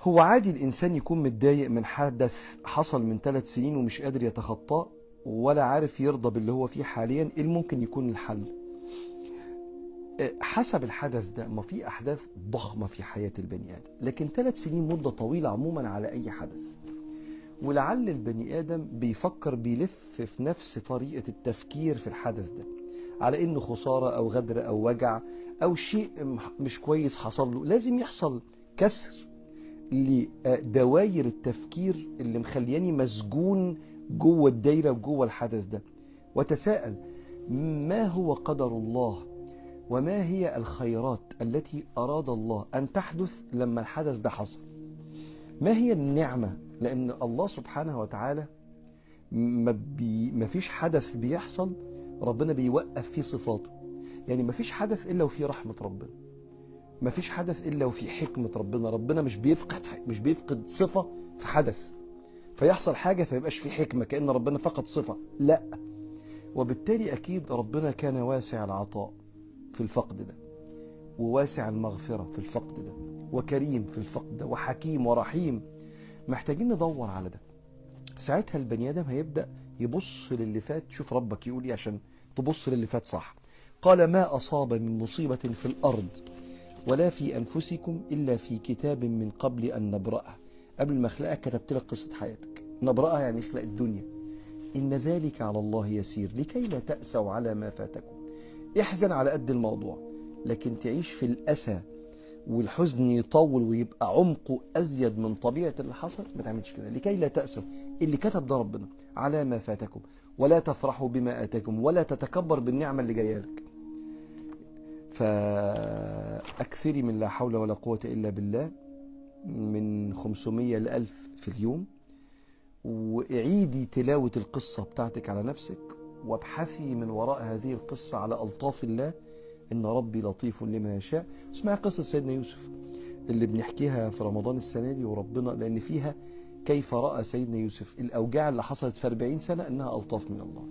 هو عادي الإنسان يكون متضايق من حدث حصل من 3 سنين ومش قادر يتخطاه ولا عارف يرضى باللي هو فيه حاليا. إيه ممكن يكون الحل؟ حسب الحدث ده. ما في أحداث ضخمة في حياة البني آدم، لكن 3 سنين مدة طويلة عموما على أي حدث. ولعل البني آدم بيفكر بيلف في نفس طريقة التفكير في الحدث ده على إنه خسارة أو غدر أو وجع أو شيء مش كويس حصل له. لازم يحصل كسر لدواير التفكير اللي مخلياني مسجون جوه الدايرة وجوه الحدث ده، وتساءل ما هو قدر الله وما هي الخيرات التي أراد الله أن تحدث لما الحدث ده حصل. ما هي النعمة؟ لأن الله سبحانه وتعالى ما فيش حدث بيحصل ربنا بيوقف فيه صفاته. يعني ما فيش حدث إلا وفيه رحمة ربنا، ما فيش حدث إلا وفيه حكمة ربنا. ربنا مش بيفقد صفة في حدث فيحصل حاجة فيبقاش فيه حكمة كأن ربنا فقد صفة، لا. وبالتالي أكيد ربنا كان واسع العطاء في الفقد ده، وواسع المغفرة في الفقد ده، وكريم في الفقد ده، وحكيم ورحيم. محتاجين ندور على ده. ساعتها البني آدم هيبدأ يبص للي فات. شوف ربك يقول ايه عشان تبص للي فات صح. قال ما أصاب من مصيبة في الأرض ولا في أنفسكم إلا في كتاب من قبل أن نبرأها. قبل ما أخلقك كتبت لك قصة حياتك. نبرأها يعني خلق الدنيا. إن ذلك على الله يسير لكي لا تأسوا على ما فاتكم. احزن على قد الموضوع، لكن تعيش في الأسى والحزن يطول ويبقى عمقه أزيد من طبيعة اللي حصل، ما تعملش كده. لكي لا تأسوا، اللي كتب ده ربنا، على ما فاتكم، ولا تفرحوا بما آتاكم، ولا تتكبر بالنعمة اللي جايه لك. فأكثري من لا حول ولا قوة إلا بالله من 500 ل 1000 في اليوم، وعيدي تلاوة القصة بتاعتك على نفسك، وابحثي من وراء هذه القصة على ألطاف الله. إن ربي لطيف لما يشاء. اسمعي قصة سيدنا يوسف اللي بنحكيها في رمضان السنة دي، وربنا لأن فيها كيف رأى سيدنا يوسف الأوجاع اللي حصلت في 40 سنة إنها ألطاف من الله.